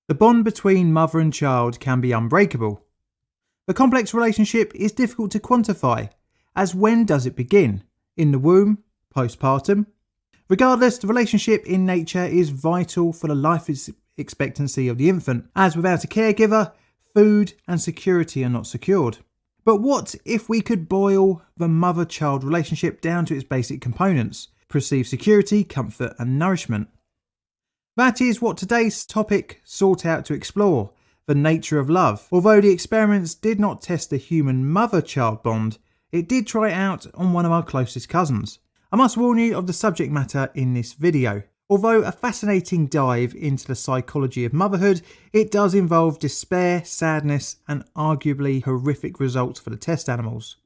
The bond between mother and child can be unbreakable. The complex relationship is difficult to quantify, as when does it begin? In the womb? Postpartum? Regardless, the relationship in nature is vital for the life expectancy of the infant, as without a caregiver, food and security are not secured. But what if we could boil the mother-child relationship down to its basic components: perceived security, comfort and nourishment? That is what today's topic sought out to explore, the nature of love. Although the experiments did not test the human mother-child bond, it did try it out on one of our closest cousins. I must warn you of the subject matter in this video. Although a fascinating dive into the psychology of motherhood, it does involve despair, sadness and arguably horrific results for the test animals.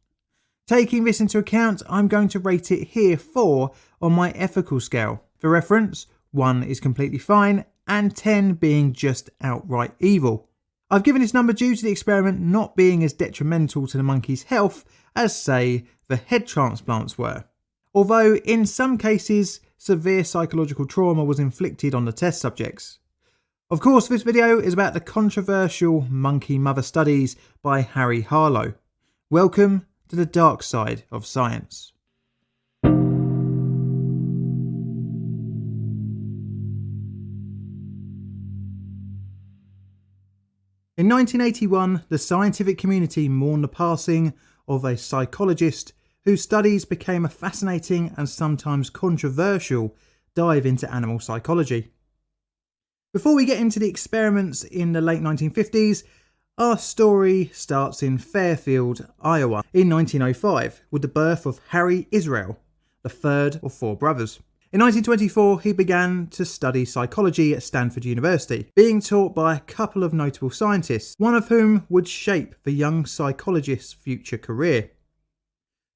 Taking this into account, I'm going to rate it here 4 on my ethical scale. For reference, 1 is completely fine and 10 being just outright evil. I've given this number due to the experiment not being as detrimental to the monkey's health as, say, the head transplants were. Although in some cases, severe psychological trauma was inflicted on the test subjects. Of course, this video is about the controversial monkey mother studies by Harry Harlow. Welcome to the dark side of science. In 1981, the scientific community mourned the passing of a psychologist whose studies became a fascinating and sometimes controversial dive into animal psychology. Before we get into the experiments in the late 1950s, our story starts in Fairfield, Iowa in 1905 with the birth of Harry Israel, the third of 4 brothers. In 1924, he began to study psychology at Stanford University, being taught by a couple of notable scientists, one of whom would shape the young psychologist's future career.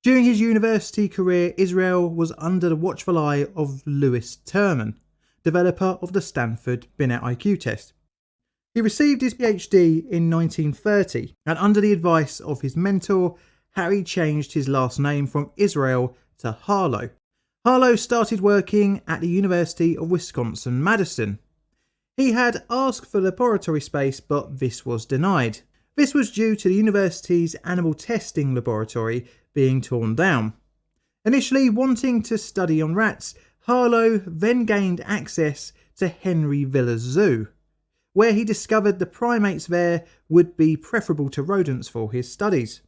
During his university career, Israel was under the watchful eye of Lewis Terman, developer of the Stanford Binet IQ test. He received his PhD in 1930, and under the advice of his mentor, Harry changed his last name from Israel to Harlow. Harlow started working at the University of Wisconsin-Madison. He had asked for laboratory space, but this was denied. This was due to the university's animal testing laboratory being torn down. Initially wanting to study on rats, Harlow then gained access to Henry Villa's Zoo, where he discovered the primates there would be preferable to rodents for his studies.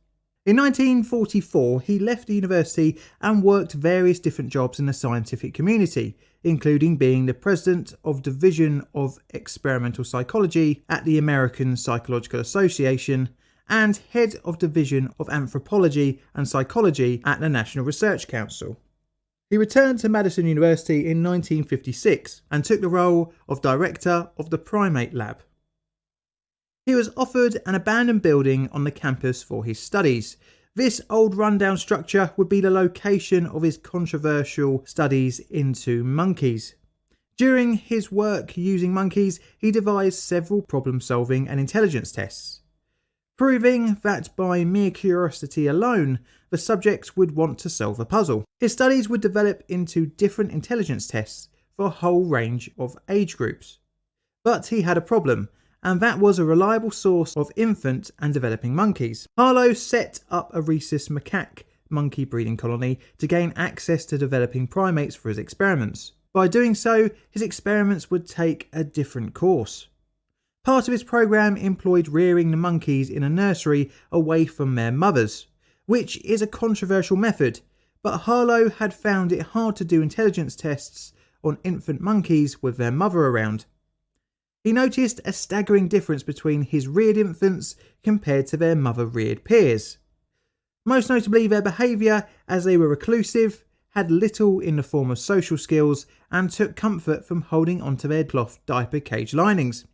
In 1944, he left the university and worked various different jobs in the scientific community, including being the president of Division of Experimental Psychology at the American Psychological Association and head of Division of Anthropology and Psychology at the National Research Council. He returned to Madison University in 1956 and took the role of director of the primate lab. He was offered an abandoned building on the campus for his studies. This old rundown structure would be the location of his controversial studies into monkeys. During his work using monkeys, he devised several problem-solving and intelligence tests, proving that by mere curiosity alone, the subjects would want to solve a puzzle. His studies would develop into different intelligence tests for a whole range of age groups. But he had a problem, and that was a reliable source of infant and developing monkeys. Harlow set up a rhesus macaque monkey breeding colony to gain access to developing primates for his experiments. By doing so, his experiments would take a different course. Part of his program employed rearing the monkeys in a nursery away from their mothers, which is a controversial method, but Harlow had found it hard to do intelligence tests on infant monkeys with their mother around. He noticed a staggering difference between his reared infants compared to their mother-reared peers. Most notably, their behaviour, as they were reclusive, had little in the form of social skills and took comfort from holding onto their cloth diaper cage linings.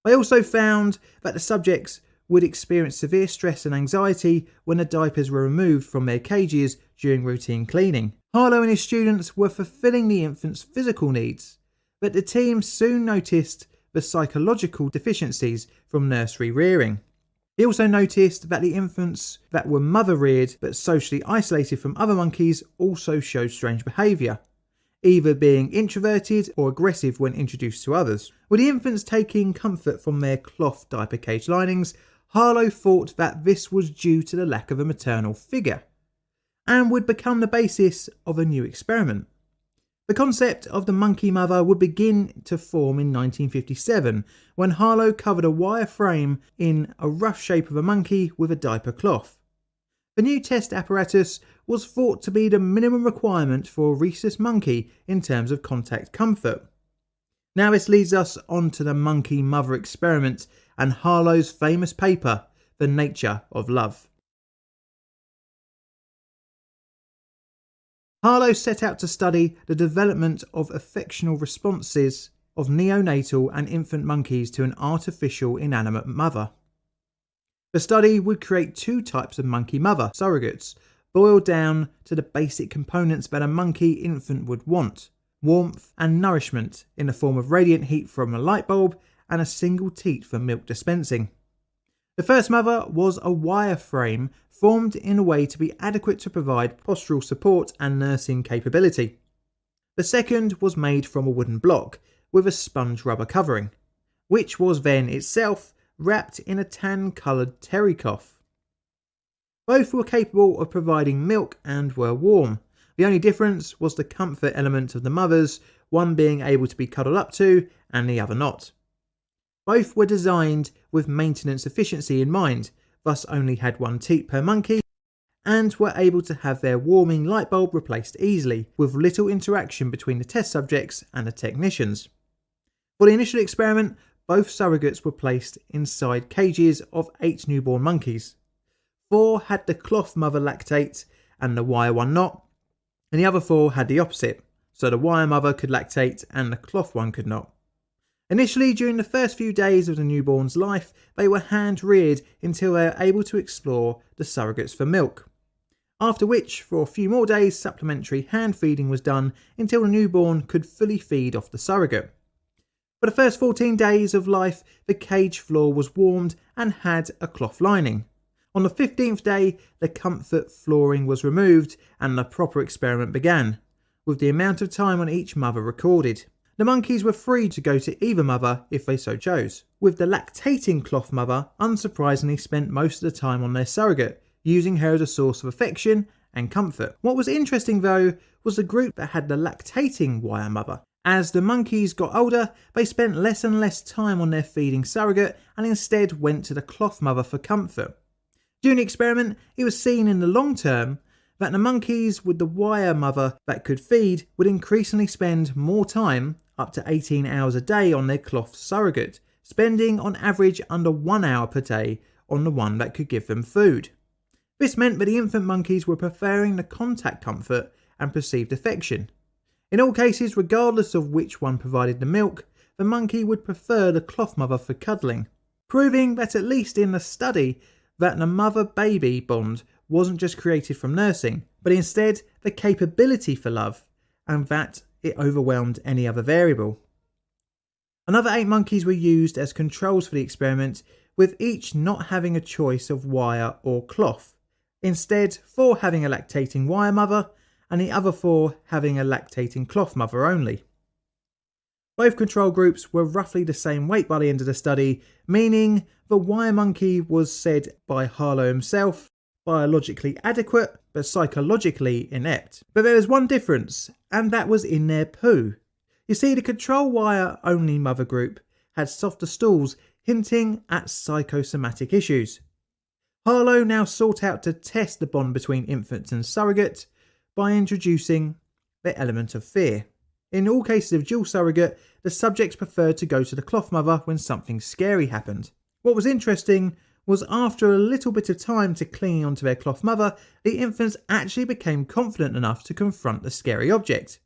They also found that the subjects would experience severe stress and anxiety when the diapers were removed from their cages during routine cleaning. Harlow and his students were fulfilling the infants' physical needs, but the team soon noticed the psychological deficiencies from nursery rearing. He also noticed that the infants that were mother-reared but socially isolated from other monkeys also showed strange behaviour. either being introverted or aggressive when introduced to others. With the infants taking comfort from their cloth diaper cage linings, Harlow thought that this was due to the lack of a maternal figure, and would become the basis of a new experiment. The concept of the monkey mother would begin to form in 1957, when Harlow covered a wire frame in a rough shape of a monkey with a diaper cloth. The new test apparatus was thought to be the minimum requirement for a rhesus monkey in terms of contact comfort. Now this leads us on to the monkey mother experiment and Harlow's famous paper, The Nature of Love. Harlow set out to study the development of affectional responses of neonatal and infant monkeys to an artificial inanimate mother. The study would create two types of monkey mother surrogates, boiled down to the basic components that a monkey infant would want: warmth and nourishment in the form of radiant heat from a light bulb and a single teat for milk dispensing. The first mother was a wire frame formed in a way to be adequate to provide postural support and nursing capability. The second was made from a wooden block with a sponge rubber covering, which was then itself wrapped in a tan-coloured terry cloth. Both were capable of providing milk and were warm. The only difference was the comfort element of the mothers, one being able to be cuddled up to and the other not. Both were designed with maintenance efficiency in mind, thus only had one teat per monkey, and were able to have their warming light bulb replaced easily, with little interaction between the test subjects and the technicians. For the initial experiment, both surrogates were placed inside cages of 8 newborn monkeys. 4 had the cloth mother lactate and the wire one not, and the other 4 had the opposite, so the wire mother could lactate and the cloth one could not. Initially, during the first few days of the newborn's life, they were hand-reared until they were able to explore the surrogates for milk. After which, for a few more days, supplementary hand feeding was done until the newborn could fully feed off the surrogate. For the first 14 days of life, the cage floor was warmed and had a cloth lining. On the 15th day, the comfort flooring was removed and the proper experiment began, with the amount of time on each mother recorded. The monkeys were free to go to either mother if they so chose, with the lactating cloth mother unsurprisingly spent most of the time on their surrogate, using her as a source of affection and comfort. What was interesting though was the group that had the lactating wire mother. As the monkeys got older, they spent less and less time on their feeding surrogate and instead went to the cloth mother for comfort. During the experiment, it was seen in the long term that the monkeys with the wire mother that could feed would increasingly spend more time, up to 18 hours a day, on their cloth surrogate, spending on average under 1 hour per day on the one that could give them food. This meant that the infant monkeys were preferring the contact comfort and perceived affection. In all cases, regardless of which one provided the milk, the monkey would prefer the cloth mother for cuddling, proving that at least in the study that the mother-baby bond wasn't just created from nursing, but instead the capability for love, and that it overwhelmed any other variable. Another 8 monkeys were used as controls for the experiment, with each not having a choice of wire or cloth. Instead, 4 having a lactating wire mother, and the other 4 having a lactating cloth mother only. Both control groups were roughly the same weight by the end of the study, meaning the wire monkey was said by Harlow himself biologically adequate but psychologically inept. But there was one difference, and that was in their poo. You see, the control wire only mother group had softer stools, hinting at psychosomatic issues. Harlow now sought out to test the bond between infants and surrogate by introducing the element of fear. In all cases of dual surrogate, the subjects preferred to go to the cloth mother when something scary happened. What was interesting was after a little bit of time to clinging onto their cloth mother, the infants actually became confident enough to confront the scary object.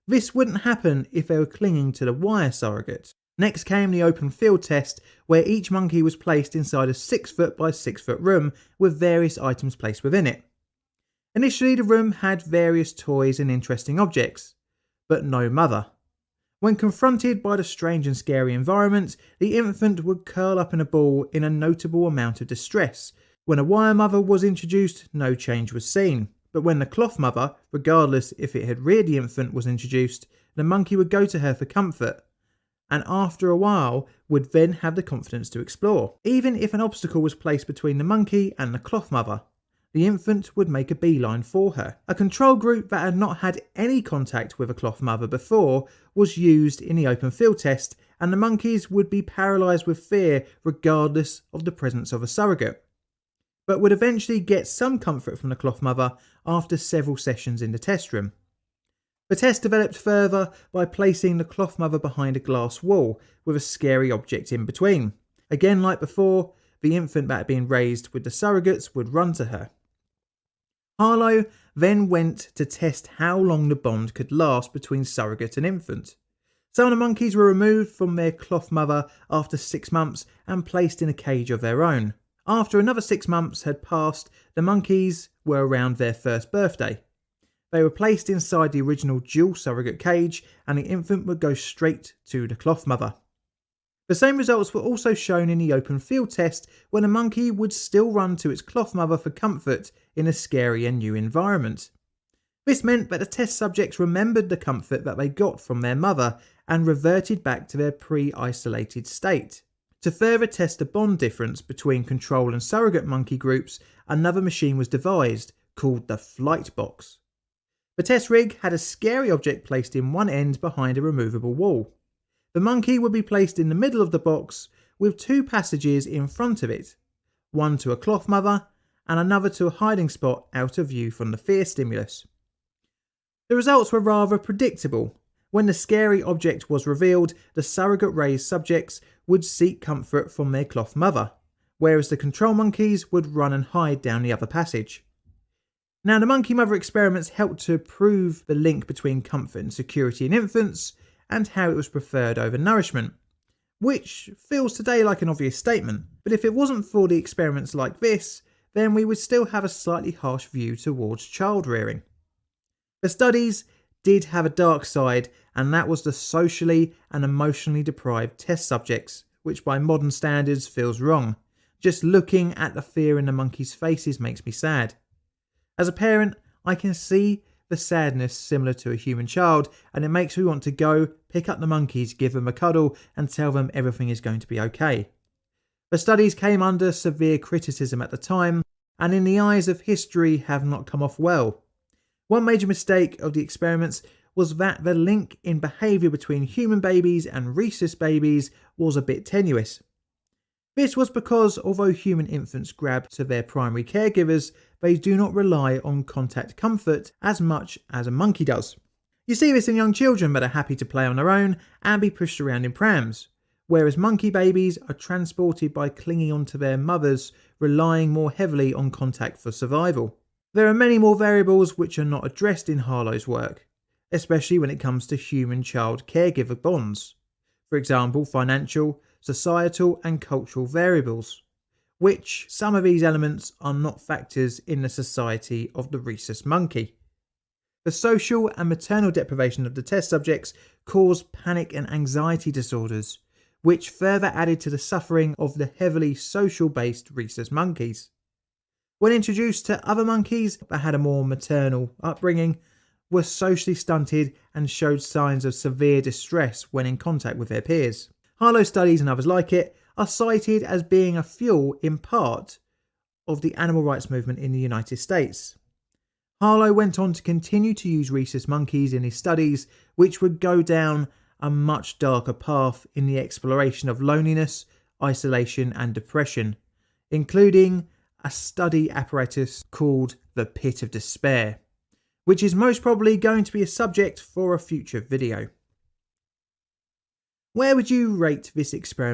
This wouldn't happen if they were clinging to the wire surrogate. Next came the open field test, where each monkey was placed inside a 6-foot by 6-foot room with various items placed within it. Initially, the room had various toys and interesting objects, but no mother. When confronted by the strange and scary environment, the infant would curl up in a ball in a notable amount of distress. When a wire mother was introduced, no change was seen. But when the cloth mother, regardless if it had reared the infant, was introduced, the monkey would go to her for comfort, and after a while would then have the confidence to explore. Even if an obstacle was placed between the monkey and the cloth mother, the infant would make a beeline for her. A control group that had not had any contact with a cloth mother before was used in the open field test, and the monkeys would be paralysed with fear regardless of the presence of a surrogate, but would eventually get some comfort from the cloth mother after several sessions in the test room. The test developed further by placing the cloth mother behind a glass wall with a scary object in between. Again, like before, the infant that had been raised with the surrogates would run to her. Harlow then went to test how long the bond could last between surrogate and infant. Some of the monkeys were removed from their cloth mother after 6 months and placed in a cage of their own. After another 6 months had passed, the monkeys were around their first birthday. They were placed inside the original dual surrogate cage, and the infant would go straight to the cloth mother. The same results were also shown in the open field test, when a monkey would still run to its cloth mother for comfort in a scary and new environment. This meant that the test subjects remembered the comfort that they got from their mother and reverted back to their pre-isolated state. To further test the bond difference between control and surrogate monkey groups, another machine was devised called the flight box. The test rig had a scary object placed in one end behind a removable wall. The monkey would be placed in the middle of the box with 2 passages in front of it, one to a cloth mother and another to a hiding spot out of view from the fear stimulus. The results were rather predictable. When the scary object was revealed, the surrogate raised subjects would seek comfort from their cloth mother, whereas the control monkeys would run and hide down the other passage. Now, the monkey mother experiments helped to prove the link between comfort and security in infants, and how it was preferred over nourishment, which feels today like an obvious statement, but if it wasn't for the experiments like this, then we would still have a slightly harsh view towards child rearing. The studies did have a dark side, and that was the socially and emotionally deprived test subjects, which by modern standards feels wrong. Just looking at the fear in the monkeys' faces makes me sad. As a parent, I can see the sadness similar to a human child, and it makes me want to go, pick up the monkeys, give them a cuddle, and tell them everything is going to be okay. The studies came under severe criticism at the time, and in the eyes of history have not come off well. One major mistake of the experiments was that the link in behaviour between human babies and rhesus babies was a bit tenuous. This was because although human infants grab to their primary caregivers, they do not rely on contact comfort as much as a monkey does. You see this in young children that are happy to play on their own and be pushed around in prams, whereas monkey babies are transported by clinging onto their mothers, relying more heavily on contact for survival. There are many more variables which are not addressed in Harlow's work, especially when it comes to human-child caregiver bonds. For example, financial, societal and cultural variables, which some of these elements are not factors in the society of the rhesus monkey. The social and maternal deprivation of the test subjects caused panic and anxiety disorders, which further added to the suffering of the heavily social-based rhesus monkeys. When introduced to other monkeys that had a more maternal upbringing, were socially stunted and showed signs of severe distress when in contact with their peers. Harlow studies and others like it are cited as being a fuel in part of the animal rights movement in the United States. Harlow went on to continue to use rhesus monkeys in his studies, which would go down a much darker path in the exploration of loneliness, isolation and depression, including a study apparatus called the Pit of Despair, which is most probably going to be a subject for a future video. Where would you rate this experiment